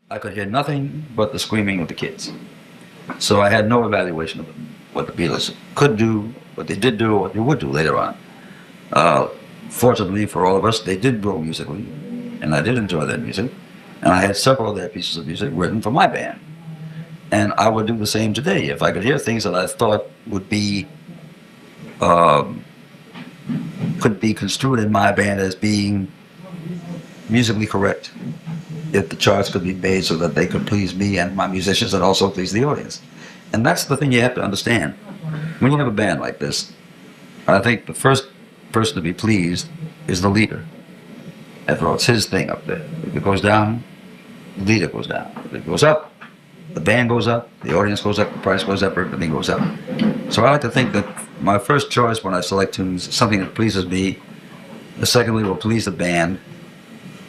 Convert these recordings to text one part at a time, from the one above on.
I could hear nothing but the screaming of the kids. So I had no evaluation of what the Beatles could do, what they did do, or what they would do later on. Uh, Fortunately for all of us, they did grow musically, and I did enjoy their music. And I had several of their pieces of music written for my band. And I would do the same today if I could hear things that I thought would be um, could be construed in my band as being musically correct. If the charts could be made so that they could please me and my musicians and also please the audience. And that's the thing you have to understand. When you have a band like this, I think the first person to be pleased is the leader. After all, it's his thing up there. If it goes down, the leader goes down. If it goes up, the band goes up, the audience goes up, the price goes up, everything goes up. So I like to think that my first choice when I select tunes is something that pleases me. Secondly, will please the band,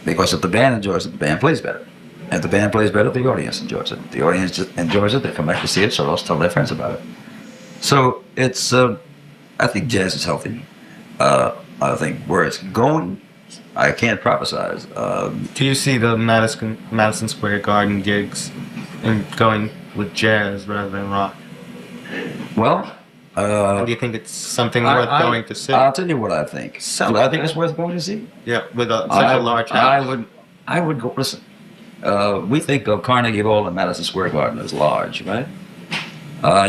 because if the band enjoys it, the band plays better. If the band plays better, the audience enjoys it. If the audience enjoys it, they come back to see it, so they'll tell their friends about it. So it's, I think jazz is healthy. I think where it's going, I can't prophesize. Do you see the Madison Square Garden gigs and going with jazz rather than rock? Well, Do you think it's something worth going to see? I'll tell you what I think. Do I think it's worth going to see? Yeah, with such a large house. I would go, listen, we think of Carnegie Hall and Madison Square Garden as large, right? A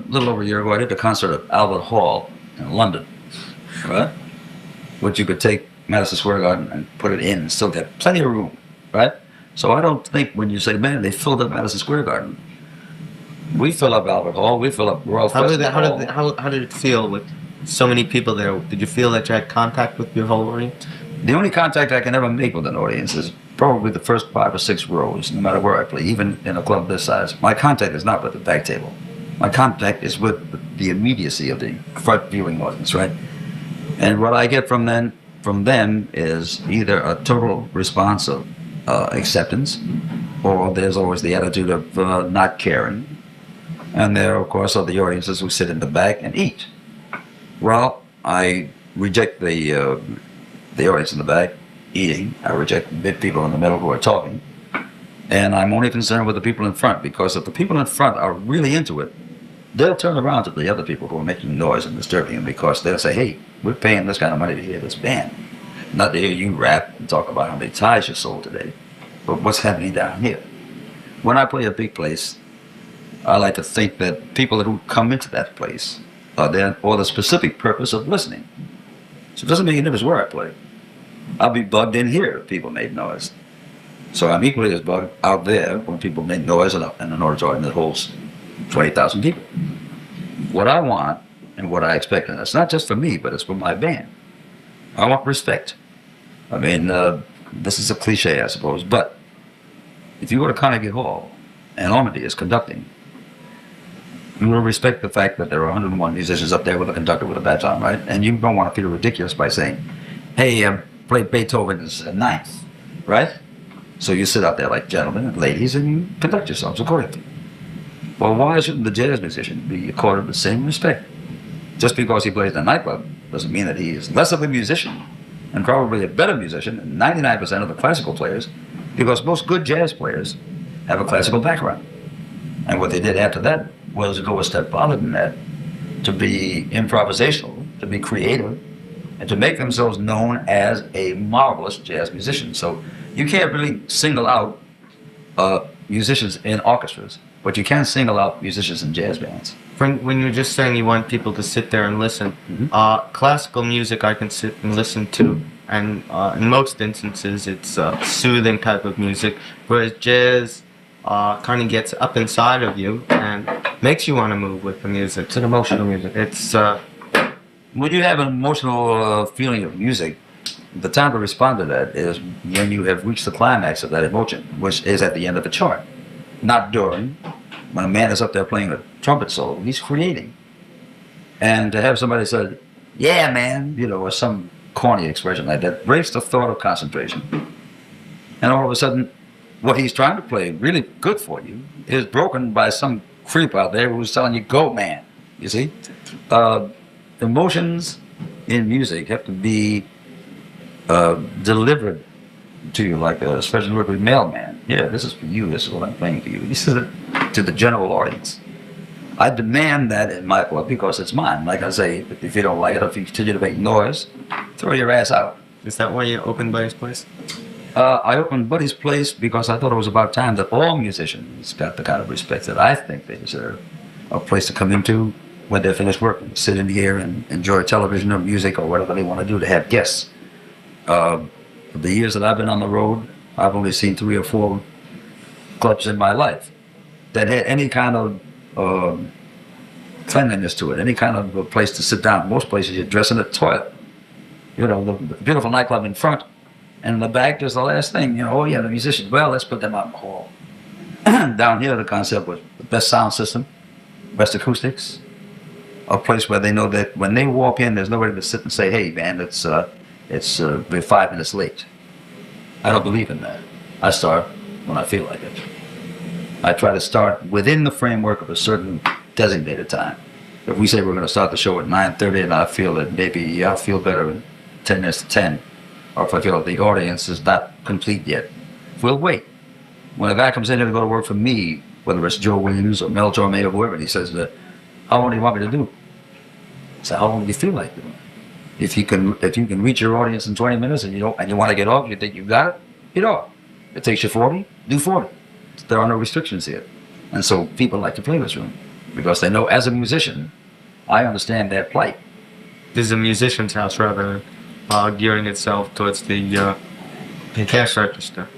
little over a year ago, I did a concert at Albert Hall in London, right? Which you could take Madison Square Garden and put it in and still get plenty of room, right? So I don't think when you say, man, they filled up Madison Square Garden. We fill up Albert Hall, we fill up Royal Festival Hall. How did it feel with so many people there? Did you feel that you had contact with your whole audience? The only contact I can ever make with an audience is probably the first 5 or 6 rows, no matter where I play, even in a club this size. My contact is not with the back table. My contact is with the immediacy of the front viewing audience, right? And what I get from them is either a total response of acceptance, or there's always the attitude of not caring. And there, of course, are the audiences who sit in the back and eat. Well, I reject the audience in the back eating. I reject the people in the middle who are talking. And I'm only concerned with the people in front, because if the people in front are really into it, they'll turn around to the other people who are making noise and disturbing them, because they'll say, hey, we're paying this kind of money to hear this band. Not to hear you rap and talk about how many ties you sold today, but what's happening down here. When I play a big place, I like to think that people who come into that place are there for the specific purpose of listening. So it doesn't make any difference where I play. I'll be bugged in here if people make noise. So I'm equally as bugged out there when people make noise in an auditorium that holds 20,000 people. What I want and what I expect, and it's not just for me, but it's for my band. I want respect. I mean, this is a cliche, I suppose, but if you go to Carnegie Hall and Normandy is conducting, you will respect the fact that there are 101 musicians up there with a conductor with a baton, right? And you don't want to feel ridiculous by saying, hey, play Beethoven's Ninth, right? So you sit out there like gentlemen and ladies and you conduct yourselves accordingly. Well, why shouldn't the jazz musician be accorded the same respect? Just because he plays in a nightclub doesn't mean that he is less of a musician, and probably a better musician than 99% of the classical players, because most good jazz players have a classical background. And what they did after that was to go a step farther than that, to be improvisational, to be creative, and to make themselves known as a marvelous jazz musician. So you can't really single out musicians in orchestras, but you can single out musicians in jazz bands. When you're just saying you want people to sit there and listen, classical music I can sit and listen to, and in most instances it's soothing type of music, whereas jazz kind of gets up inside of you and makes you want to move with the music. It's an emotional music. It's when you have an emotional feeling of music, the time to respond to that is when you have reached the climax of that emotion, which is at the end of the chart, not during. When a man is up there playing a trumpet solo, he's creating. And to have somebody say, yeah, man, or some corny expression like that, breaks the thought of concentration. And all of a sudden, what he's trying to play, really good for you, is broken by some creep out there who's telling you, go, man. You see? Emotions in music have to be delivered to you like a special delivery mailman. Yeah, this is for you. This is what I'm playing for you. This is to the general audience. I demand that in my club because it's mine. Like I say, if you don't like it, if you continue to make noise, throw your ass out. Is that why you opened Buddy's Place? I opened Buddy's Place because I thought it was about time that all musicians got the kind of respect that I think they deserve. A place to come into when they're finished working, sit in the air and enjoy television or music or whatever they want to do, to have guests. The years that I've been on the road, I've only seen 3 or 4 clubs in my life that had any kind of cleanliness to it, any kind of a place to sit down. Most places you dress in a toilet. You know, the beautiful nightclub in front, and in the back there's the last thing. You know, oh yeah, the musicians, well, let's put them out in the hall. Down here the concept was the best sound system, best acoustics, a place where they know that when they walk in, there's nobody to sit and say, hey man, we're 5 minutes late. I don't believe in that. I start when I feel like it. I try to start within the framework of a certain designated time. If we say we're going to start the show at 9:30 and I feel that maybe I'll feel better in 10 minutes to 10, or if I feel the audience is not complete yet, we'll wait. When a guy comes in here to go to work for me, whether it's Joe Williams or Mel Torme or whoever, and he says, how long do you want me to do? I say, how long do you feel like doing? If you can reach your audience in 20 minutes and you want to get off, you think you've got it, get off. It takes you 40, do 40. There are no restrictions here. And so people like to play this room because they know as a musician, I understand their plight. This is a musician's house rather than gearing itself towards the cash register.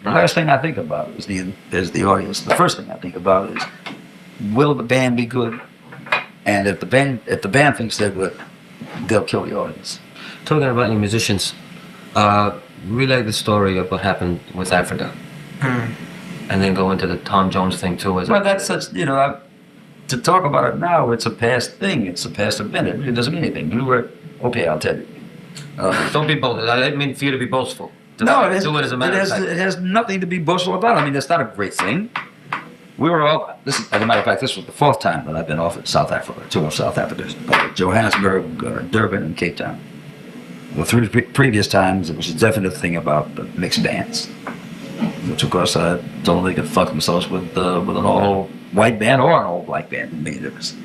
The last thing I think about is the audience. The first thing I think about is, will the band be good? And if the band thinks they're good, they'll kill the audience. Talking about your musicians, relay the story of what happened with Africa. And then go into the Tom Jones thing too. Well, that's such, to talk about it now, it's a past thing. It's a past event. It really doesn't mean anything. Okay, I'll tell you. Don't be bold. I didn't mean for you to be boastful. No, do it as a matter of fact. It has nothing to be boastful about. I mean, it's not a great thing. We were all, as a matter of fact, this was the 4th time that I've been off in South Africa, 2 of South Africa, Johannesburg, Durban, and Cape Town. The 3 previous times, it was a definite thing about the mixed bands, which of course I told them they could fuck themselves with an all-white band or an all-black band. It made a difference.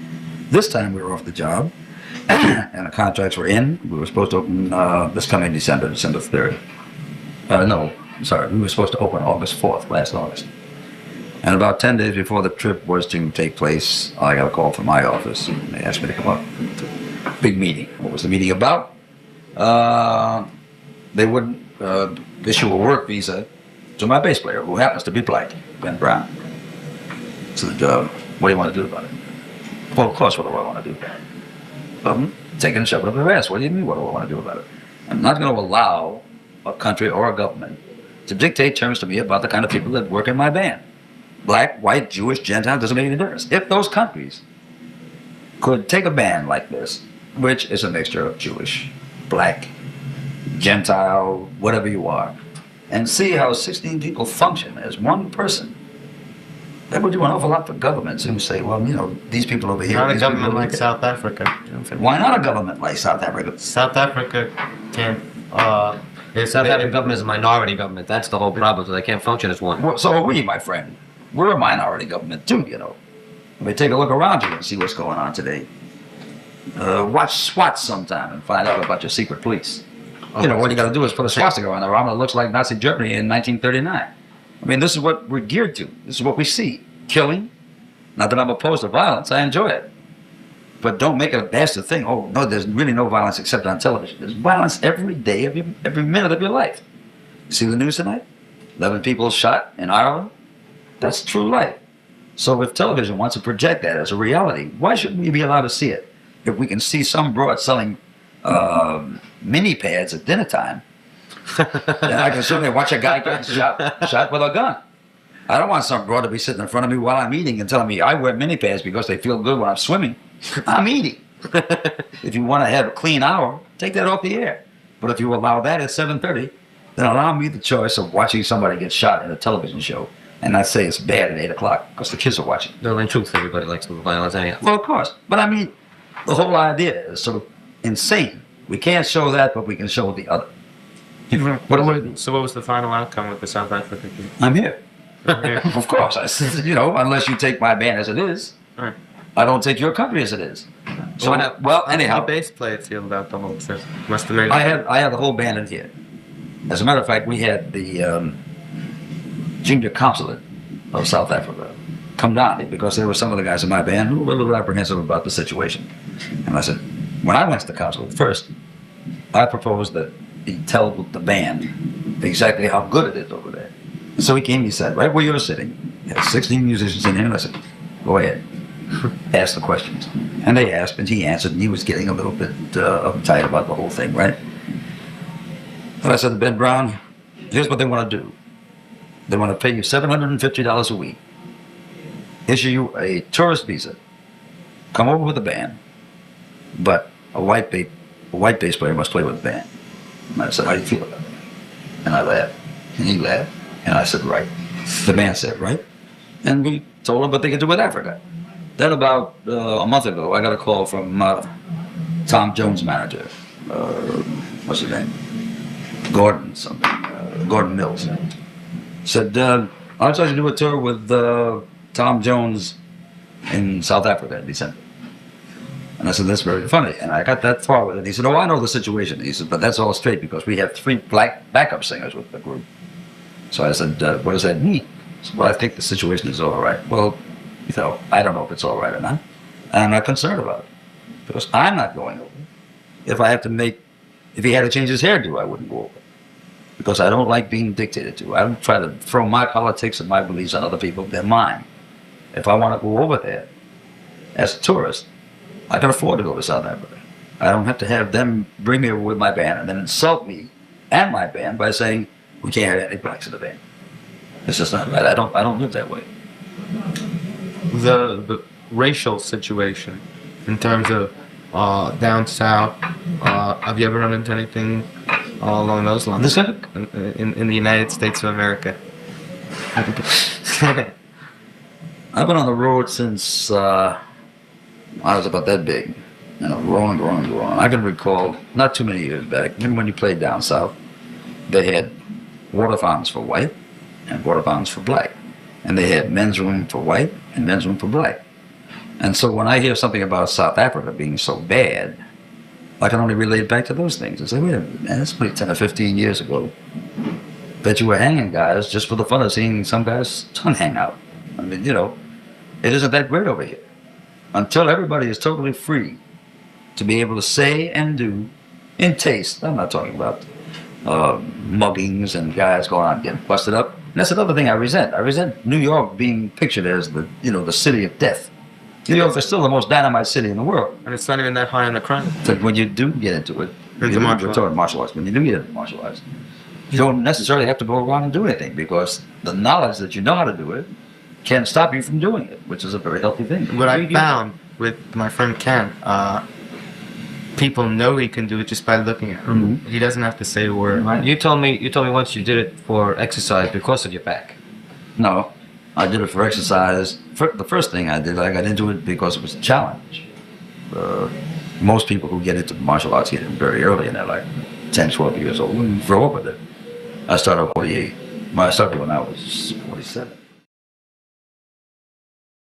This time we were off the job, and the contracts were in. We were supposed to open this coming December 3rd. We were supposed to open August 4th, last August. And about 10 days before the trip was to take place, I got a call from my office, and they asked me to come up to a big meeting. What was the meeting about? They wouldn't issue a work visa to my bass player, who happens to be black, Ben Brown. So, what do you want to do about it? Well, of course, what do I want to do? Taking a shove up their ass. What do you mean, what do I want to do about it? I'm not going to allow a country or a government to dictate terms to me about the kind of people that work in my band. Black, white, Jewish, Gentile, doesn't make any difference. If those countries could take a band like this, which is a mixture of Jewish, black, Gentile, whatever you are, and see how 16 people function as one person, that would do an awful lot for governments who say, well, these people over here... Not a government like South Africa. Why not a government like South Africa? South Africa can't... The South African government is a minority government. That's the whole problem, so they can't function as one. Well, so are we, my friend. We're a minority government too, I mean, take a look around you and see what's going on today. Watch SWAT sometime and find out about your secret police. What you got to do is put a swastika on their arm that looks like Nazi Germany in 1939. I mean, this is what we're geared to. This is what we see. Killing. Not that I'm opposed to violence. I enjoy it. But don't make it a bastard thing. Oh, no, there's really no violence except on television. There's violence every day of every minute of your life. You see the news tonight? 11 people shot in Ireland. That's true life. So if television wants to project that as a reality, why shouldn't we be allowed to see it? If we can see some broad selling mini pads at dinner time, then I can certainly watch a guy get shot with a gun. I don't want some broad to be sitting in front of me while I'm eating and telling me I wear mini pads because they feel good when I'm swimming. I'm eating. If you want to have a clean hour, take that off the air. But if you allow that at 7:30, then allow me the choice of watching somebody get shot in a television show. And I say it's bad at 8 o'clock because the kids are watching. No, in truth, everybody likes the violence anyhow. Well, of course. But I mean, the whole idea is sort of insane. We can't show that, but we can show the other. So what was the final outcome with the South African team? I'm here. Of course, I said, unless you take my band as it is, Right. I don't take your country as it is. So, anyhow, the bass player feel about the whole trip? Must have made. I had the whole band in here. As a matter of fact, we had the junior consulate of South Africa come down here because there were some of the guys in my band who were a little apprehensive about the situation. And I said, when I went to the consulate first, I proposed that he tell the band exactly how good it is over there. And so he came, he said, right where you're sitting, there are 16 musicians in here, and I said, go ahead, ask the questions. And they asked, and he answered, and he was getting a little bit uptight about the whole thing, right? And I said to Ben Brown, here's what they want to do. They want to pay you $750 a week, issue you a tourist visa, come over with a band, but a white bass player must play with the band. And I said, how do you feel about that? And I laughed, and he laughed, and I said, right. The band said, right. And we told them what they could do with Africa. Then about a month ago, I got a call from Tom Jones' manager. What's his name? Gordon Mills. Said, I'd like to do a tour with Tom Jones in South Africa in December. And I said, that's very funny. And I got that far with it. He said, oh, I know the situation. He said, but that's all straight because we have 3 black backup singers with the group. So I said, what does that mean? He said, well, I think the situation is all right. Well, I don't know if it's all right or not. And I'm not concerned about it because I'm not going over. If he had to change his hairdo, I wouldn't go over. Because I don't like being dictated to. I don't try to throw my politics and my beliefs on other people. They're mine. If I want to go over there as a tourist, I can afford to go to South Africa. I don't have to have them bring me over with my band and then insult me and my band by saying we can't have any blacks in the band. It's just not right. I don't live that way. The racial situation in terms of down south, have you ever run into anything along those lines in the United States of America? I've been on the road since I was about that big. Growing. I can recall, not too many years back, even when you played down south, they had water fountains for white and water fountains for black. And they had men's room for white and men's room for black. And so when I hear something about South Africa being so bad, I can only relate back to those things. I say, wait a minute, man, that's probably 10 or 15 years ago. Bet you were hanging guys just for the fun of seeing some guy's tongue hang out. I mean, it isn't that great over here. Until everybody is totally free to be able to say and do in taste. I'm not talking about muggings and guys going out and getting busted up. And that's another thing I resent. I resent New York being pictured as the city of death. New York is still the most dynamite city in the world. And it's not even that high on the crime. But when you do get into it, martial arts. When you do get into martial arts, you don't necessarily have to go around and do anything because the knowledge that you know how to do it can stop you from doing it, which is a very healthy thing. What I found with my friend Ken, people know he can do it just by looking at him. Mm-hmm. He doesn't have to say a word. Right. You told me once you did it for exercise because of your back. No, I did it for exercise. The first thing I did, I got into it because it was a challenge. Most people who get into martial arts get in very early, and they're like 10, 12 years old and grow up with it. I started at 48. I started when I was 47.